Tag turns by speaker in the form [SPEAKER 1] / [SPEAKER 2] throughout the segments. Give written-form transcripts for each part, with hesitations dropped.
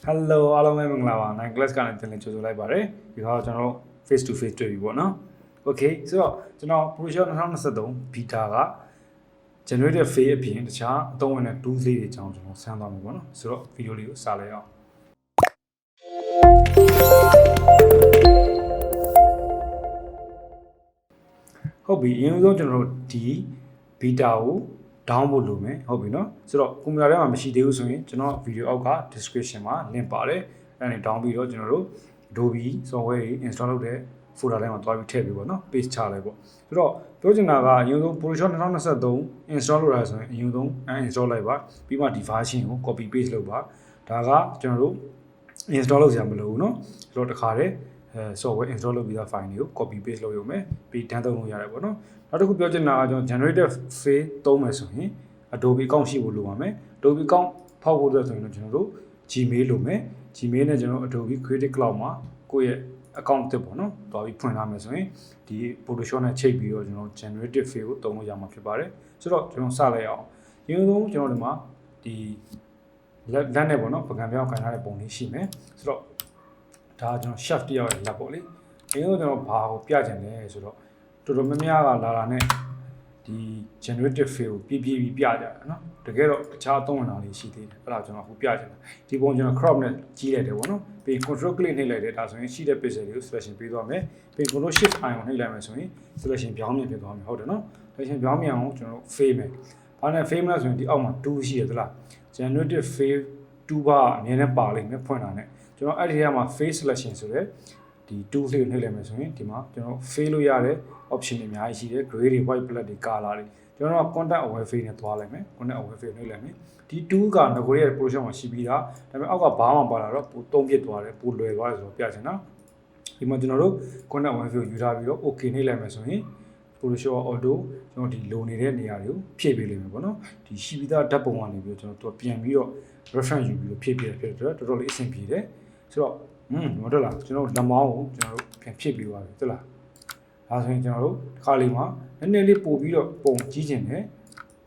[SPEAKER 1] Hello အားလုံးပဲမင်္ဂလာပါ 9 class ကနေတင်လင်းကြိုဆိုလိုက်ပါတယ်ဒီခါကျွန်တော် face to face တွေ့ပြီပေါ့နော် Okay ဆိုတော့ကျွန်တော် Photoshop 2023 beta က generative face အပြင်တခြားအသုံးဝင်တဲ့ tools လေးတွေအကြောင်းကျွန်တော်ဆန်းသွားမှာပေါ့နော်ဆိုတော့ video လေးကိုစလိုက်အောင်ဟုတ်ပြီအရင်ဆုံးကျွန်တော်တို့ဒီ beta ကို download လုပ်မယ်ဟုတ်ပြီနော်ဆိုတော့ကွန်ပျူတာထဲမှာမရှိသေးဘူးဆိုရင်ကျွန်တော် video အောက်က description မှာ link ပါတယ်အဲ့ဒါနဲ့ down ပြီးတော့ကျွန်တော်တို့ Adobe software တွေ install လုပ်တဲ့ folder ထဲမှာတွားပြီးထည့်ပြီးပေါ့နော် paste ချလိုက်ပေါ့ဆိုတော့ပြောချင်တာကအရင်ဆုံး Photoshop 2023 install လုပ်ရဆိုရင်အရင်ဆုံး uninstall လိုက်ပါပြီးမှဒီ version ကို copy paste လုပ်ပါဒါကကျွန်တော်တို့ install လုပ်စရာမလိုဘူးเนาะဆိုတော့တခါတည်းsoftware install လုပ်ပြီးသား file တွေကို copy paste လုပ်ရုံပဲပြီးတန်းသုံးလို့ရတယ်ပေါ့နော်နောက်တစ်ခုပြောချင်တာကကျွန်တော် generative face သုံးမယ်ဆိုရင် Adobe account ရှိဖို့လိုပါမယ် Adobe account ဖောက်ဖို့အတွက်ဆိုရင်တော့ကျွန်တော်တို့ Gmail လိုမယ် Gmail နဲ့ကျွန်တော် Adobe Creative Cloud မှာကိုယ့်ရဲ့ account တစ်ပေါ့နော်တွားပြီးဖွင့်ထားမယ်ဆိုရင်ဒီ Photoshop နဲ့ချိန်ပြီးတော့ကျွန်တော် generative face ကိုသုံးလို့ရမှာဖြစ်ပါတယ်ဆိုတော့ကျွန်တော်စလိုက်အောင်အရင်ဆုံးကျွန်တော်ဒီမှာဒီလက်နဲ့ပေါ့နော်ပကံပြောင်းခံထားတဲ့ပုံလေးရှိမယ်ဆိုတော့ဒါကျွန်တော် chef တယောက်ရဲ့လက်ပေါ့လေအရင်ဆုံးကျွန်တော်ဘာကိုပြချင်လဲဆိုတော့တော်တော်များများကလာတာနဲ့ဒီ generative face ကိုပြပြီးပြကြတာနော်တကယ်တော့တခြားအသုံးဝင်တာလေးရှိသေးတယ်အဲ့ဒါကျွန်တော်အခုပြချင်တာဒီပုံကျွန်တော် crop နဲ့ကြီးလိုက်တယ်ပေါ့နော်ပြီး control click နှိပ်လိုက်တယ်ဒါဆိုရင်ရှိတဲ့ pixel တွေကို selection ပေးသွားမယ်ပြီး control shift i ကိုနှိပ်လိုက်မယ်ဆိုရင် selection ပြောင်းမြင်ဖြစ်သွားမယ်ဟုတ်တယ်နော် selection ပြောင်းမြင်အောင်ကျွန်တော် fade မယ်ဘာနဲ့ fade မလဲဆိုရင်ဒီအောက်မှာ2ရှိရသလား generative face 2ပါအမြင်နဲ့ပါလိမ့်မယ်ဖွင့်တာနဲ့ကျွန်တော်အဲ့ဒီထဲမှာ face selection ဆိုတဲ့ဒီ2လေးကိုနှိပ်လိုက်မယ်ဆိုရင်ဒီမှာကျွန်တော် fade လို့ရတဲ့ option တွေအများကြီးရှိတယ် gray တွေ white black တွေ color တွေကျွန်တော်က content aware fade နဲ့သွားလိုက်မယ် content aware fade နှိပ်လိုက်မယ်ဒီ2ကငကိုရဲ့ position မှာရှိပြီးသားဒါပေမဲ့အောက်ကဘာမှမပါလာတော့ပိုသုံးပြစ်သွားတယ်ပိုလွယ်သွားတယ်ဆိုတော့ပြချင်တာဒီမှာကျွန်တော်တို့ content aware fade ကိုယူထားပြီးတော့ okay နှိပ်လိုက်မယ်ဆိုရင် Photoshop auto ကျွန်တော်ဒီလိုနေတဲ့နေရာတွေကိုဖြည့်ပေးလိမ့်မယ်ပေါ့နော်ဒီရှိပြီးသားဓာတ်ပုံကနေပြီးတော့ကျွန်တော်ပြန်ပြီးတော့ reference ယူပြီးတော့ဖြည့်ပြဖြစ်တော့တော်တော်လေးအဆင်ပြေတယ်ဆိုတော့မဟုတ်လားကျွန်တော်လက်မောင်းကိုကျွန်တော်တို့ပြန်ဖြည့်ပြီးသွားပြီဟုတ်လားဒါဆိုရင်ကျွန်တော်တို့တစ်ခါလေးမှာနည်းနည်းလေးပို့ပြီးတော့ပုံကြီးကျင်တယ်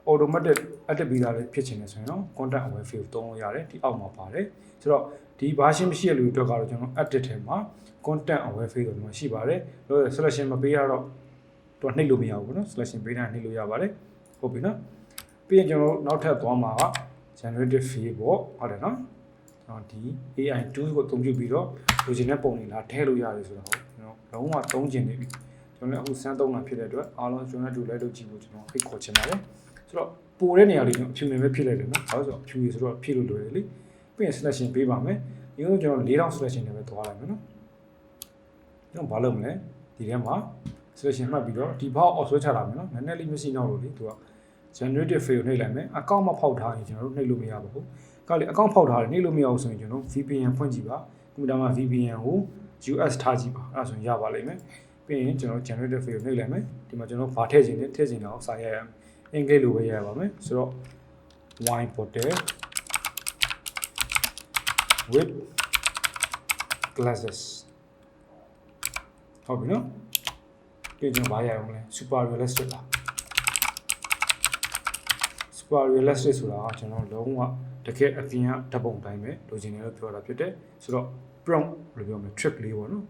[SPEAKER 1] automatic edit ပြီးသားလေးဖြစ်ချင်တယ်ဆိုရင်တော့ content aware field သုံးလို့ရတယ်ဒီအောက်မှာပါတယ်ဆိုတော့ဒီ version မရှိတဲ့လူတွေအတွက်ကတော့ကျွန်တော် edit ထဲမှာ content aware field ကိုကျွန်တော်ရှိပါတယ်လို့ selection မပေးရတော့တော့နှိပ်လို့မရဘူးပေါ့နော် selection ပေးတာနှိပ်လို့ရပါတယ်ဟုတ်ပြီနော်ပြီးရင်ကျွန်တော်တို့နောက်ထပ်သွားမှာက generative field ပေါ့ဟုတ်တယ်နော်ကျွန်တော်ဒီ AI tools ကိုအသုံးပြုပြီးတော့လိုချင်တဲ့ပုံတွေလာထည့်လို့ရတယ်ဆိုတော့ကျွန်တော်လုံးဝသုံးကျင်နေပြီကျွန်တော်လည်းအခုစမ်းသုံးတာဖြစ်တဲ့အတွက်အားလုံးကျွန်တော်တို့လိုက်လို့ကြည့်ဖို့ကျွန်တော်ဖိတ်ခေါ်ချင်ပါတယ်ဆိုတော့ပိုတဲ့နေရာလေးကျွန်တော်အဖြူနေပဲဖြစ်လိုက်တယ်နော်ဘာလို့ဆိုတော့အဖြူကြီးဆိုတော့ဖြည့်လို့လွယ်တယ်လေပြီးရင် selection ပေးပါမယ်ဒီလိုကျွန်တော်4000 selection နဲ့ပဲသွားလိုက်မယ်နော်ကျွန်တော်ဘာလုပ်မလဲဒီထဲမှာ selection မှတ်ပြီးတော့ဒီဘောက် switch ချလာမယ်နော်နည်းနည်းလေးမရှိတော့လို့လေသူက generative field နှိပ်လိုက်မယ် account မဖောက်ထားရင်ကျွန်တော်တို့နှိပ်လို့မရပါဘူးကလေ account ဖောက်ထားတယ်နှိပ်လို့မရဘူးဆိုရင်ကျွန်တော် VPN ဖွင့်ကြည့်ပါကွန်ပျူတာမှာ VPN ကို US ထားကြည့်ပါအဲ့ဒါဆိုရင်ရပါလိမ့်မယ်ပြီးရင်ကျွန်တော် generative field နှိပ်လိုက်မယ်ဒီမှာကျွန်တော်ဘာထည့်ခြင်းလဲထည့်ခြင်းတော့စာရရမယ်အင်္ဂလိပ်လိုပဲရပါမယ်ဆိုတော့ wine bottle with glasses ဟုတ်ပြီနော်ပြီးကျွန်တော်ဘာရအောင်လဲ super realistic လား super realistic ဆိုတာကကျွန်တော်လုံးဝတကယ်အပြင်ကဓာတ်ပုံတိုင်းပဲလိုချင်တယ်လို့ပြောတာဖြစ်တယ်ဆိုတော့ prompt လို့ပြောမယ် trick လေးပေါ့နော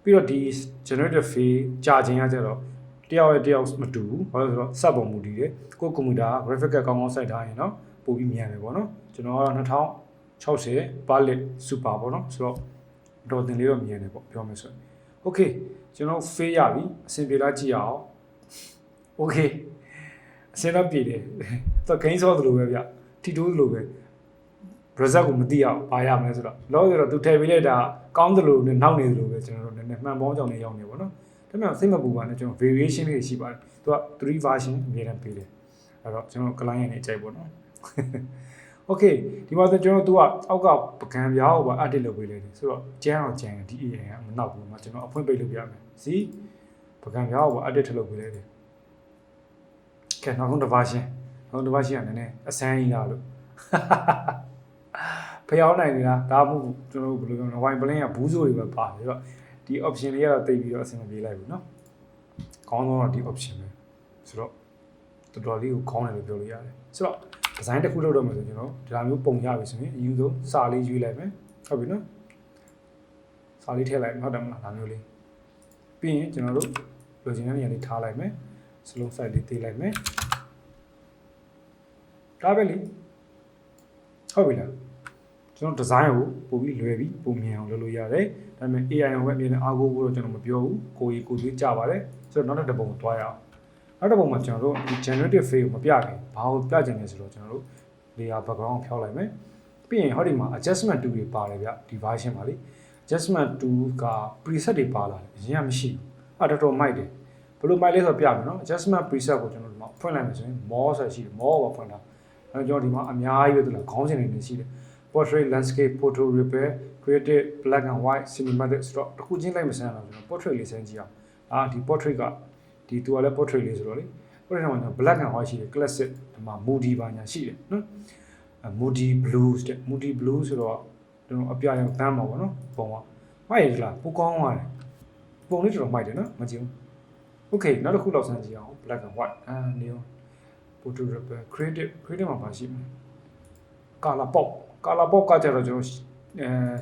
[SPEAKER 1] ်ပြီးတော့ဒီ generative face ကြာခြင်းကကြတော့တယောက်ရဲ့တယောက်မတူဘူးဘာလို့ဆိုတော့စက်ပုံမူတည်တယ်ကိုယ်ကွန်ပျူတာ graphic ကကောင်းကောင်းစိုက်ထားရင်တော့ပိုပြီးမြန်တယ်ပေါ့နော်ကျွန်တော်ကတော့2060 palette super ပေါ့နော်ဆိုတော့တော်တင်လေးတော့မြန်တယ်ပေါ့ပြောမယ်ဆိုရင် okay ကျွန်တော် face ရပြီအဆင်ပြေလားကြည့်အောင် okay အဆင်တော့ပြေတယ်သူဂိမ်းဆော့သလိုပဲဗျထီတိုးသလိုပဲ result ကိုမသိအောင်ဘာရမလဲဆိုတော့လောဆိုတော့သူထည့်ပေးလိုက်တာကောင်းသလိုနဲ့နောက်နေသလိုပဲကျွန်တော်တို့နည်းနည်းမှန်ပေါင်းကြောင်နေရောက်နေပေါ့နော်ဒါပေမဲ့စိတ်မပူပါနဲ့ကျွန်တော် variation လေးရှိပါတယ်သူက3 version အမြဲတမ်းပေးတယ်အဲ့တော့ကျွန်တော် client ရဲ့အကြိုက်ပေါ့နော် okay ဒီမှာဆိုကျွန်တော်သူကအောက်ကပကံပြားကိုပါ edit လုပ်ပေးလိုက်တယ်ဆိုတော့ကျန်းအောင်ကျန်းဒီ AI ကမနောက်ဘူးမှာကျွန်တော်အဖွင့်ပိတ်လုပ်ပြရမယ်စီပကံပြားကိုပါ edit လုပ်ပေးလိုက်တယ်ကဲနောက်ဆုံးတစ်ပါးရှင်းကနည်းနည်းအဆန်းကြီးလားလို့ဖျောင်းနိုင်နေတာဒါမှမဟုတ်ကျွန်တော်တို့ဘယ်လိုပြောမလဲ wine blend ကဘူးစိုးတွေပဲပါတယ်ဆိုတော့ဒီ option လေးကတော့တိတ်ပြီးတော့အဆင်မပြေလိုက်ဘူးเนาะခေါင်းတော့ဒီ option ပဲဆိုတော့တော်တော်လေးကိုခေါင်းတယ်လို့ပြောလို့ရတယ်ဆိုတော့ design တစ်ခုလုပ်တော့မယ်ဆိုကျွန်တော်ဒီလိုမျိုးပုံရပြီဆိုရင်အယူဆုံးစာလေးရွေးလိုက်မယ် ဟုတ်ပြီနော်စာလေးထည့်လိုက်ဟုတ်တယ်မလားဒါမျိုးလေးပြီးရင်ကျွန်တော်တို့လိုချင်တဲ့နေရာလေးထားလိုက်မယ်စလုံး site လေးသေးလိုက်မယ်ဒါပဲလေဟုတ်ပြီလားကျွန်တော် design ကိုပို့ပြီးလွယ်ပြီးပုံမြင်အောင်လုပ်လို့ရတယ်ဒါပေမဲ့ AI ကိုပဲအမြင်နဲ့အားကိုးဖို့တော့ကျွန်တော်မပြောဘူးကိုကြီးကိုသွေးကြပါတယ်ဆိုတော့နောက်တစ်ပုံကိုတွားရအောင်နောက်တစ်ပုံမှာကျွန်တော်တို့ဒီ generative field ကိုမပြခင်ဘာကိုပြချင်လဲဆိုတော့ကျွန်တော်တို့ layer background ကိုဖျောက်လိုက်မယ်ပြီးရင်ဟောဒီမှာ adjustment tool တွေပါတယ်ဗျဒီ version ပါလေ adjustment tool က preset တွေပါလာတယ်အရင်ကမရှိဘူးတော်တော်မိုက်တယ်ဘယ်လိုမိုက်လဲဆိုတော့ပြမယ်နော် adjustment preset ကိုကျွန်တော်ဒီမှာဖွင့်လိုက်မယ်ဆိုရင် more ဆိုတာရှိတယ် more ပါဖွင့်တာအဲကျွန်တော်ဒီမှာအများကြီးပဲသူလားခေါင်းစဉ်တွေနေရှိတယ် portrait landscape photo repair creative black and white cinematic ဆိုတော့တစ်ခုချင်းလိုက်မစမ်းတော့ကျွန်တော် portrait လေးစမ်းကြည့်အောင်ဒီ portrait ကဒီသူကလည်း portrait လေးဆိုတော့လေ portrait မှာကျွန်တော် black and white ရှိတယ် classic ဒီမှာ moody ပါညာရှိတယ်နော် moody blues တဲ့ moody blues ဆိုတော့ကျွန်တော်အပြာရောင်တန်းပါပေါ့နော်ပုံကမိုက်ရလားပိုကောင်းသွားတယ်ပုံလေးတော်တော်မိုက်တယ်နော်မကြည့်ဘူး okay နောက်တစ်ခုလောက်စမ်းကြည့်အောင် black and white neon photo repair creative မှာပါရှိမယ် color pop ကကြတော့ကျွန်တော်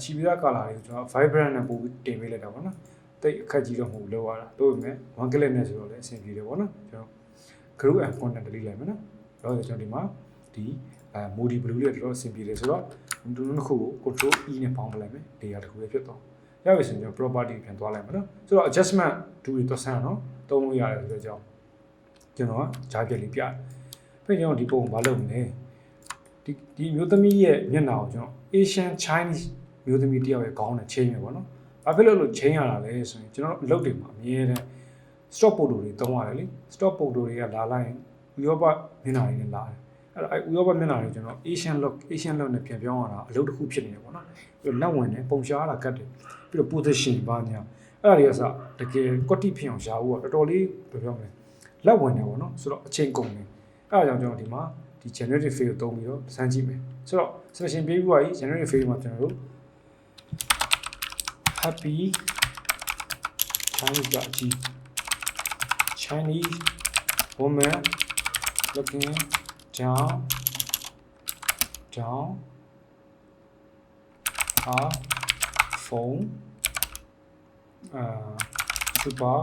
[SPEAKER 1] ရှိပြီးသား color တွေကိုကျွန်တော် vibrant နဲ့ပို့ပြီးတင်ပေးလိုက်တာပေါ့နော်တိတ်အခက်ကြီးတော့မဟုတ်လို့ရတာတို့ပေမဲ့ one click နဲ့ဆိုတော့လည်းအဆင်ပြေတယ်ပေါ့နော်ကျွန်တော် group and content delete လိုက်မယ်နော်တော့ကျွန်တော်ဒီမှာဒီ moody blue လေးတော်တော်အဆင်ပြေတယ်ဆိုတော့ဒီနှစ်ခုကို control E နဲ့ပေါင်းပလိုက်မယ် layer တစ်ခုပဲဖြစ်သွားရပြီဆိုရင်ကျွန်တော် property ပြန်သွားလိုက်မယ်နော်ဆိုတော့ adjustment tool တွေတော့ဆန်းနော်သုံးလို့ရတယ်ဆိုတော့ကျွန်တော်ကဂျားပြက်လေးပြတယ်ပြီးရင်ကျွန်တော်ဒီပုံဘာလုပ်မလဲဒီမျိုးသမီးရဲ့မျက်နှာကိုကျွန်တော် Asian Chinese မျိုးသမီးတယောက်ရဲ့ခေါင်းနဲ့ချိန်မယ်ပေါ့နော်ဘာဖြစ်လို့ချိန်ရတာလဲဆိုရင်ကျွန်တော်အလုပ်တွေမှာအမြဲတမ်း stock photo တွေသုံးရတယ်လေ stock photo တွေကလာလိုက်ရင်ဥရောပမျက်နှာတွေနဲ့လာတယ်အဲ့ဥရောပမျက်နှာတွေကျွန်တော် Asian look နဲ့ပြန်ပြောင်းရတာအလုပ်တစ်ခုဖြစ်နေတယ်ပေါ့နော်ပြီးတော့လက်ဝင်နဲ့ပုံရှားတာကတ်တယ်ပြီးတော့ position ဘာညာအဲ့ဒါတွေကစတကယ်ကွက်တိဖြစ်အောင်ရှားဖို့ကတော်တော်လေးဘယ်ပြောမလဲလက်ဝင်တယ်ပေါ့နော်ဆိုတော့အချိန်ကုန်တယ်အဲ့ဒါကြောင့်ကျွန်တော်ဒီမှာဒီ generative field ကိုသုံးပြီးတော့စမ်းကြည့်မယ်ဆိုတော့ selection ပေးပြီးပါပြီ generative field မှာကျွန်တော်တို့ happy Chinese woman looking down her phone super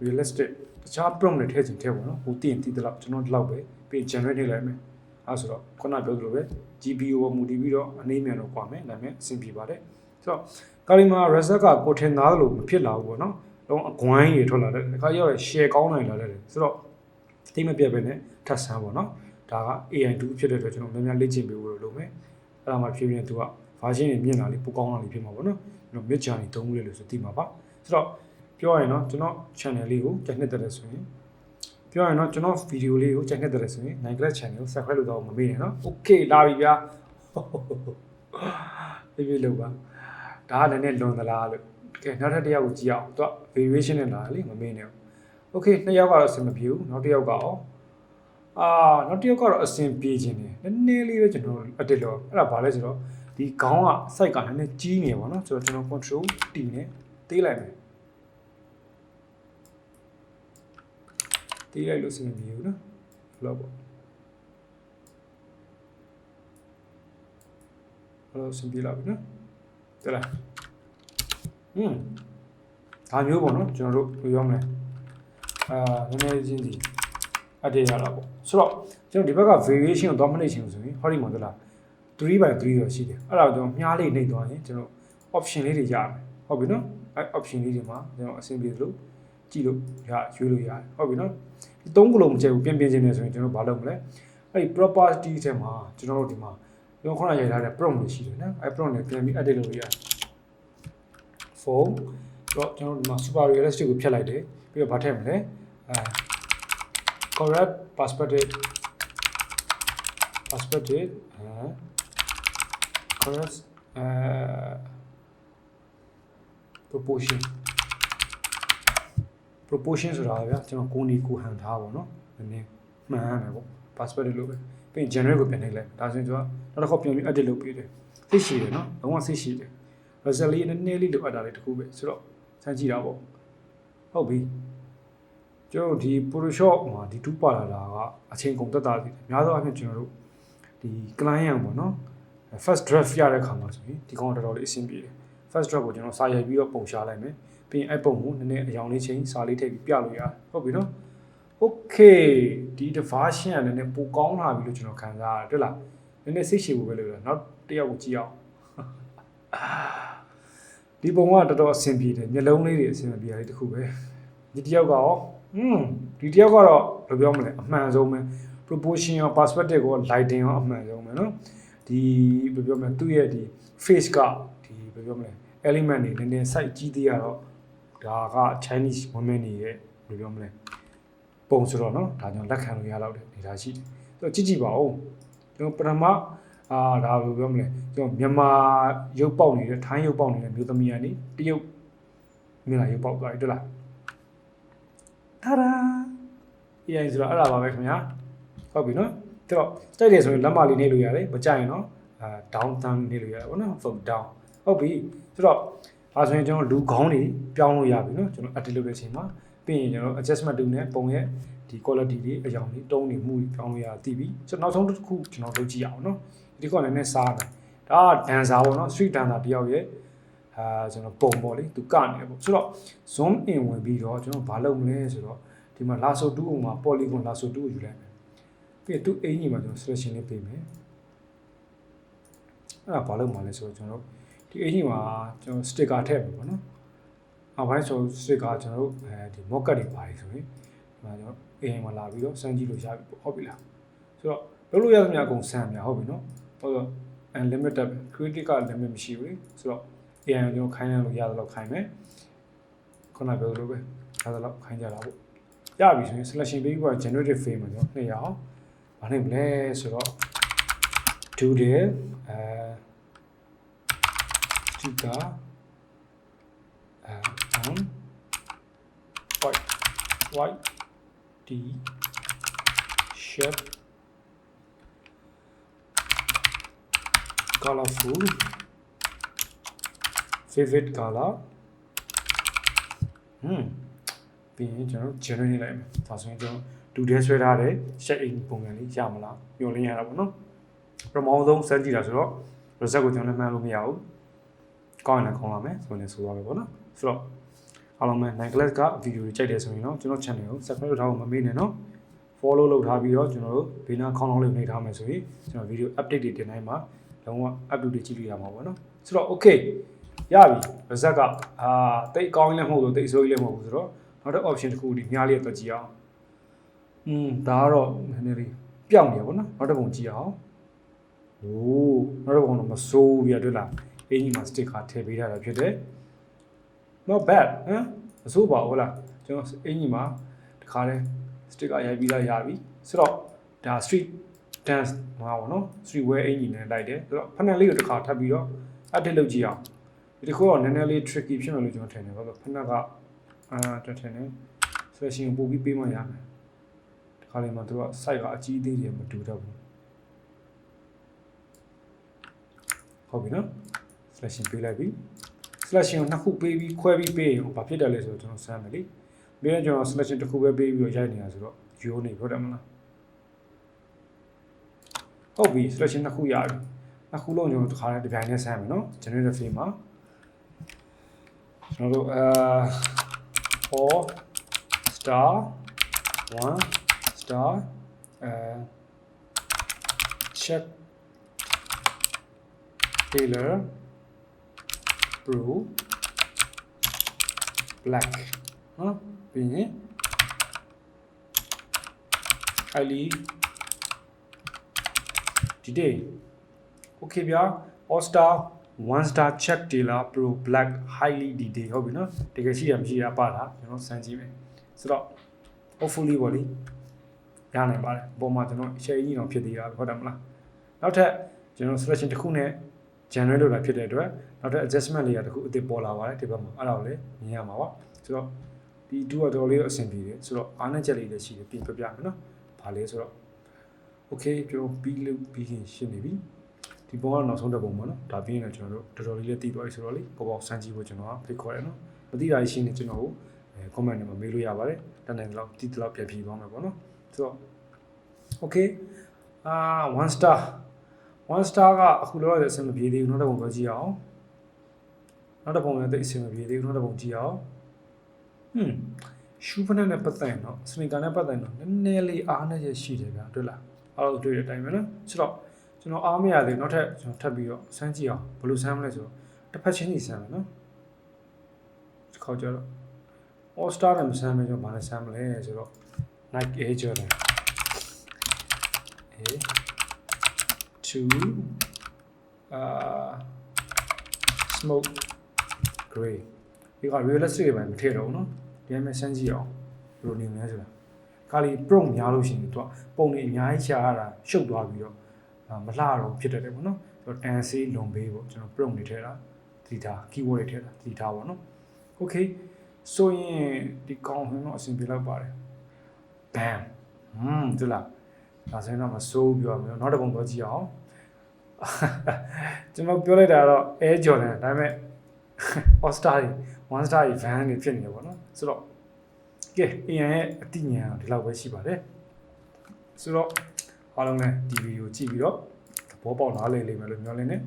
[SPEAKER 1] realistic တခြား prompt တွေထည့်ချင်ထည့်ပါတော့ဟိုတည်ရင်တည်တယ်လို့ကျွန်တော်ဒီလောက်ပဲပြီး generate လုပ်လိုက်မယ်အဲဆိုတော့ခုနပြောသလိုပဲ GPU ပေါ်မူတည်ပြီးတော့အနေမြန်တော့ကွာမယ်ဒါပေမဲ့အဆင်ပြေပါတယ်ဆိုတော့ကာလီမာ result ကကိုထင်သားလို့မဖြစ်လာဘူးပေါ့နော်တော့အကွိုင်းတွေထွက်လာတယ်ဒီခါရောက်ရ share ကောင်းနိုင်လာတယ်ဆိုတော့တိတ်မပြတ်ပဲနဲ့ထပ်ဆန်းပေါ့နော်ဒါက AI2 ဖြစ်တဲ့အတွက်ကျွန်တော်များများလေ့ကျင့်ပေးဖို့လုပ်မယ်အဲ့ဒါမှဖြည်းဖြည်းနဲ့သူက version တွေမြင့်လာလေပိုကောင်းလာလေဖြစ်မှာပေါ့နော်ကျွန်တော် mid journey သုံးလို့လို့ဆိုသိမှာပါဆိုတော့ပြောရရင်တော့ကျွန်တော် channel လေးကိုကြိုက်နှစ်တယ်ဆိုရင်ပြောရရင်တော့ကျွန်တော် video လေးကိုကြိုက်နှစ်တယ်ဆိုရင် Naing channel ကို subscribe လုပ်တော့မမေ့နဲ့နော် okay လာပြီဗျာပြေးလို့ပါဒါကလည်းနဲ့လွန်သလားလို့ကဲနောက်ထပ်တစ်ယောက်ကိုကြည့်အောင်သူက variation နဲ့လာလေမမေ့နဲ့ okay နှစ်ယောက်ကတော့အဆင်မပြေဘူးနောက်တစ်ယောက်ကရောနောက်တစ်ယောက်ကတော့အဆင်ပြေခြင်းတယ်နည်းနည်းလေးပဲကျွန်တော်အတစ်လို့အဲ့ဒါဘာလဲဆိုတော့ဒီခေါင်းက site ကနည်းနည်းကြီးနေပါတော့ဆိုတော့ကျွန်တော် control T နဲ့တေးလိုက်မယ်တေးလိုက်လို့အဆင်မပြေဘူးနော်ဘလောက်ပေါ့အဲ့တော့အဆင်ပြေလာပြီနော်တက်လာဒါမျိုးပေါ့နော်ကျွန်တော်တို့ပြောမလဲနည်းနည်းချင်းစီအတေးရတာပေါ့ဆိုတော့ကျွန်တော်ဒီဘက်က variation ကိုတော့မနှိမ့်ချင်ဘူးဆိုရင်ဟောဒီမှာသလား 3/3 တော့ရှိတယ်အဲ့ဒါကျွန်တော်မြားလေးနှိမ့်သွားရင်ကျွန်တော် option လေးတွေရမယ်ဟုတ်ပြီနော်အဲ့ option လေးတွေမှာကျွန်တော်အဆင်ပြေလို့ကြည့်လို့ရွေးလို့ရတယ်ဟုတ်ပြီနော်ဒီ3ခုလုံးမကျဘူးပြင်ခြင်းနေဆိုရင်ကျွန်တော်ဘာလုပ်မလဲအဲ့ဒီ property ထဲမှာကျွန်တော်တို့ဒီမှာကျွန်တော်ခုနရိုက်ထားတဲ့ prompt တွေရှိတယ်နော်အဲ့ prompt တွေပြန်ပြီး edit လုပ်လို့ရတယ် phone တော့ကျွန်တော်ဒီမှာ super realistic ကိုဖြတ်လိုက်တယ်ပြီးတော့ဗာထည့်မလဲcorrect perspective correct proportion ဆိုတာဗျာကျွန်တော်ကိုနီကိုဟန်ထားပါတော့နည်းနည်းမှန်ရမယ်ပေါ့ perspective လို့ပဲပြီးရင် generate ကိုပြန်နှိပ်လိုက်ဒါဆိုရင်ကျွန်တော်နောက်တစ်ခေါက်ပြန်ပြီး edit လုပ်ပေးတယ်သိရှိတယ်နော်လုံးဝသိရှိတယ် result လေးနည်းနည်းလေးလိုအပ်တာလေးတစ်ခုပဲဆိုတော့စမ်းကြည့်တာပေါ့ဟုတ်ပြီကျွန်တော်ဒီ Photoshop မှာဒီ2ပါလာတာကအချိန်ကုန်သက်သာသေးတယ်အများသောအားဖြင့်ကျွန်တော်တို့ဒီ client ပေါ့နော် first draft ရတဲ့ခါမှာဆိုရင်ဒီကောင်တော်တော်လေးအဆင်ပြေတယ် first draft ကိုကျွန်တော်စာရိုက်ပြီးတော့ပုံရှာလိုက်မယ်ပြီးရင်အဲ့ပုံကိုနည်းနည်းအယောင်လေးချိန်စာလေးထည့်ပြီးပြလို့ရတယ်ဟုတ်ပြီနော် okay ဒီ version ကလည်းနည်းပိုကောင်းလာပြီလို့ကျွန်တော်ခံစားရတယ်တွေ့လားနည်းနည်းစိတ်ရှည်ဖို့ပဲလို့နောက်တစ်ယောက်ကိုကြည့်အောင်ဒီပုံကတော်တော်အဆင်ပြေတယ်မျက်လုံးလေးတွေအဆင်ပြေတယ်တခုပဲဒီတစ်ယောက်ကရောဒီတစ်ယောက်ကတော့ဘယ်လိုပြောမလဲအမှန်ဆုံးပဲ proportion ရော perspective ကို lighting ရောအမှန်ဆုံးပဲနော်ဒီဘယ်လိုပြောမလဲသူ့ရဲ့ဒီ face ကဒီဘယ်လိုပြောမလဲ element တွေနည်းနည်း site ကြီးသေးရတော့ဒါက Chinese women တွေရဲ့ဘယ်လိုပြောမလဲပုံဆိုတော့နော်ဒါကြောင့်လက်ခံလို့ရတော့တယ်ဒါရှိတယ်ကြည့်ပါဦးကျွန်တော်ပထမဒါဘယ်လိုပြောမလဲကျွန်တော်မြန်မာရုပ်ပေါက်နေတဲ့ထိုင်းရုပ်ပေါက်နေတဲ့မျိုးသမီးကနေတရုတ်မျက်နှာရုပ်ပေါက်သွားပြီတွေ့လားတာဒါ AI ဆိုတော့အဲ့ဒါပါပဲခင်ဗျာဟုတ်ပြီနော်အဲ့တော့ကြိုက်တယ်ဆိုရင်လက်မလေးနေလို့ရတယ်မကြိုက်ရင်တော့down thumb နေလို့ရတယ်ဗောနော် fold down ဟုတ်ပြီဆိုတော့ဒါဆိုရင်ကျွန်တော်လူခေါင်းတွေပြောင်းလို့ရပြီနော်ကျွန်တော် edit လုပ်တဲ့အချိန်မှာပြီးရင်ကျွန်တော် adjustment တူနဲ့ပုံရဲ့ဒီ quality တွေအကြောင်းတွေတုံးတွေမှုတွေပြောင်းလို့ရသိပြီကျွန်တော်နောက်ဆုံးတစ်ခုကျွန်တော်လုပ်ကြည့်အောင်နော်ဒီကောလည်းနည်းစားမယ်ဒါက dancer ပေါ့နော် street dancer တယောက်ရဲ့ကျွန်တော်ပုံပေါ့လေသူကနေပေါ့ဆိုတော့ zoom in ဝင်ပြီးတော့ကျွန်တော်ဘာလုပ်မလဲဆိုတော့ဒီမှာ lasso 2အောင်မှာ polygon lasso 2ကိုယူလိုက်မယ်ပြီးတော့သူအင်ကြီးမှာကျွန်တော် selection လေးပေးမယ်အဲ့ဒါဘာလုပ်မှာလဲဆိုတော့ကျွန်တော်ဒီအင်ကြီးမှာကျွန်တော် sticker ထည့်မယ်ပေါ့နော်နောက်ပိုင်းဆို sticker ကျွန်တော်တို့ဒီ mock up တွေပါတယ်ဆိုရင်ဒီမှာကျွန်တော်အင်မှာလာပြီးတော့စမ်းကြည့်လို့ရပြီပေါ့ဟုတ်ပြီလားဆိုတော့လုပ်လို့ရသမျှအကုန်စမ်းမြဟုတ်ပြီနော်ဟုတ်တော့ unlimited creative က limit မရှိဘူးလေဆိုတော့ AI ကိုကျွန်တော်ခိုင်းလို့ရသလောက်ခိုင်းမယ်ခုနပြောလို့ပဲရသလောက်ခိုင်းကြတာပေါ့ရပြီဆိုရင် selection ပေးပြီးတော့ generative frame မှာကျွန်တော်နှစ်ရအောင်ဘာနိုင်မလဲဆိုတော့ do there sticker on white t shirt colorful favorite color ပြီးရင်ကျွန်တော် generate လိုက်မယ်ဒါဆိုရင်ကျွန်တော်ဒူတဲဆွဲထားတဲ့ shade အိမ်ပုံစံလေးရမလားညွှန်လင်းရတာပေါ့နော်ပထမဆုံးစမ်းကြည့်တာဆိုတော့ result ကိုကျွန်တော်လည်းမှန်းလို့မရဘူးကောင်းရင်လည်းကောင်းလာမယ်ဆိုရင်လည်းဆိုသွားပဲပေါ့နော်ဆိုတော့အားလုံးပဲ Naing class က video တွေကြိုက်တယ်ဆိုရင်တော့ကျွန်တော် channel ကို subscribe လုပ်ထားဖို့မမေ့နဲ့နော် follow လုပ်ထားပြီးတော့ကျွန်တော်တို့ဘေးနားခေါင်းလောင်းလေးနှိပ်ထားမယ်ဆိုရင်ကျွန်တော် video update တွေတင်တိုင်းမှာလုံးဝ update တွေကြည့်လို့ရမှာပေါ့နော်ဆိုတော့ okay ရပြီ result ကတိတ်ကောင်းလည်းမဟုတ်လို့တိတ်အဆိုးကြီးလည်းမဟုတ်ဘူးဆိုတော့နောက်တစ် option တစ်ခုဒီမြားလေးတော့ကြည့်အောင်ဒါကတော့နည်းနည်းလေးပြောင်းနေပါဘောနော်နောက်တစ်ပုံကြည့်အောင်โอ้နောက်တစ်ပုံတော့မစိုးဘူးပြတွေ့လားအင်ကြီးမှာ sticker ထည့်ပေးထားတာဖြစ်တယ် not bad ဟမ်မစိုးပါဘူးဟုတ်လားကျွန်တော်အင်ကြီးမှာတခါလဲ sticker ရိုက်ပြီးသားရပြီဆိုတော့ဒါ street dance မှာပေါ့နော် street wear အင်ကြီးနဲ့လိုက်တယ်ဆိုတော့ဖနက်လေးကိုတစ်ခါထပ်ပြီးတော့ edit လုပ်ကြည့်အောင်ဒီတစ်ခုတော့နည်းနည်းလေး tricky ဖြစ်မယ်လို့ကျွန်တော်ထင်တယ်ဘာလို့ဖနက်ကတော်ထင်တယ် selection ကိုပို့ပြီးပေးမှရမယ်ဒီခါလေးမှာသူက site ကအကြီးသေးတယ်မတူတော့ဘူးဟုတ်ပြီနော် selection ပေးလိုက်ပြီ selection ကိုနှစ်ခုပေးပြီးခွဲပြီးပေးရင်ဘာဖြစ်တယ်လဲဆိုတော့ကျွန်တော်စမ်းမယ်လေပြီးရင်ကျွန်တော် selection တစ်ခုပဲပေးပြီးတော့ရိုက်နေတာဆိုတော့ယူနေဟုတ်တယ်မလားဟုတ်ပြီ selection နှစ်ခုရပြီနှစ်ခုလုံးကျွန်တော်တစ်ခါတည်းတစ်ပြိုင်တည်းစမ်းမယ်နော် generative frame မှာကျွန်တော်တို့4 star 1 star check Taylor blue black နော်ပြီးရင် highly detail okay ဗျာ all star 1 star check Taylor pro black highly detail ဟုတ်ပြီနော်တကယ်ရှိရမရှိရပါလားကျွန်တော်စမ်းကြည့်မယ်ဆိုတော့ hopefully ပေါ့လေရနိုင်ပါတယ်ပုံမှာကျွန်တော် share ကြီးတော့ဖြစ်သေးတာဟုတ်တယ်မလားနောက်ထပ်ကျွန်တော် selection တစ်ခုနဲ့ generate လုပ်တာဖြစ်တဲ့အတွက်နောက်ထပ် adjustment လေးတစ်ခုအသစ်ပေါ်လာပါတယ်ဒီဘက်မှာအဲ့ဒါကိုလည်းမြင်ရမှာပါဆိုတော့ဒီ 2 ကတော့လေးအဆင်ပြေတယ်ဆိုတော့အားနည်းချက်လေးလည်းရှိတယ်ပြင်ပြပြမယ်နော်ဘာလဲဆိုတော့ okay ပြောပြီးလို့ပြီးရင်ရှင်းနေပြီဒီပုံကနောက်ဆုံးတစ်ပုံပေါ့နော်ဒါပြီးရင်ကျွန်တော်တို့တော်တော်လေးလည်းတည်သွားပြီဆိုတော့လေပေါ်ပေါက်စမ်းကြည့်ဖို့ကျွန်တော်ကဖိတ်ခေါ်တယ်နော်မသိတာရှင်းနေကျွန်တော်ကိုcomment ထဲမှာမေးလို့ရပါတယ်တန်းနိုင်တော့တည်တော့ပြန်ဖြေသွားမယ်ပေါ့နော်ဆိုတော့ okay 1 star one star ကအခုလောရတဲ့အဆင်မပြေသေးဘူးနောက်တစ်ပုံပြောကြည့်အောင်နောက်တစ်ပုံလည်းတိတ်အဆင်မပြေသေးဘူးနောက်တစ်ပုံကြည့်အောင်ရှူးဖနက်နဲ့ပတ်သက်ရင်တော့စနီကာနဲ့ပတ်သက်ရင်တော့နည်းနည်းလေးအားနဲ့ရရှိတယ်ဗျာတွေ့လားအားလုံးတွေ့တဲ့အတိုင်းပဲနော်ဆိုတော့ကျွန်တော်အားမရသေးနောက်ထပ်ကျွန်တော်ထပ်ပြီးတော့စမ်းကြည့်အောင်ဘယ်လိုစမ်းမလဲဆိုတော့တစ်ဖက်ချင်းစီစမ်းမယ်နော်ဒီခေါက်ကြတော့ all star နဲ့မစမ်းမယ်ကျွန်တော်ဘာနဲ့စမ်းမလဲဆိုတော့ Nike Air Jordan A to smoke gray ဒီက realistic ပဲမထည့်တော့ဘူးနော်ဒီမှာစမ်းကြည့်အောင်ဘယ်လိုနေမလဲဆိုတာကာလီ prompt များလို့ရှိရင်သူကပုံတွေအများကြီးရှာရတာရှုပ်သွားပြီးတော့မလှတော့ဖြစ်တတ်တယ်ပေါ့နော်ဆိုတော့ tan say လုံပေးပေါ့ကျွန်တော် prompt တွေထည့်တာသတိထား keyword တွေထည့်တာသတိထားပါနော် okay ဆိုရင်ဒီကောင်းဟင်းတော့အဆင်ပြေလောက်ပါတယ် bam ဒီလားဒါဆိုရင်တော့မစိုးပြောရမယ်နောက်တစ်ပုံတော့ကြည့်အောင်ကျွန်တော်ပြောလိုက်တာတော့ Air Jordan ဒါပေမဲ့ all star 1 star van တွေဖြစ်နေတယ်ပေါ့နော်ဆိုတော့ကဲ AN ရဲ့အတိညာဒီလောက်ပဲရှိပါတယ်ဆိုတော့အားလုံးလည်းဒီဗီဒီယိုကြည့်ပြီးတော့သဘောပေါက်နားလည်လိမ့်မယ်လို့မျှော်လင့်နေ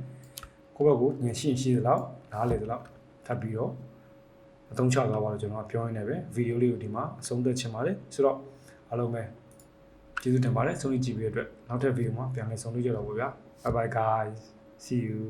[SPEAKER 1] ကိုယ့်ဘက်ကိုညင်ရှိသလောက်နားလည်သလောက်ထပ်ပြီးတော့အသုံးချသွားပါလို့ကျွန်တော်ပြောရင်းနေပဲဗီဒီယိုလေးကိုဒီမှာအဆုံးသတ်ချင်ပါတယ်ဆိုတော့အားလုံးပဲကျေးဇူးတင်ပါတယ်ဆုံးဖြတ်ကြည့်ပြီးတဲ့အတွက်နောက်ထပ်ဗီဒီယိုမှာပြန်လည်ဆုံတွေ့ကြတော့ပါဗျာ bye bye guys see you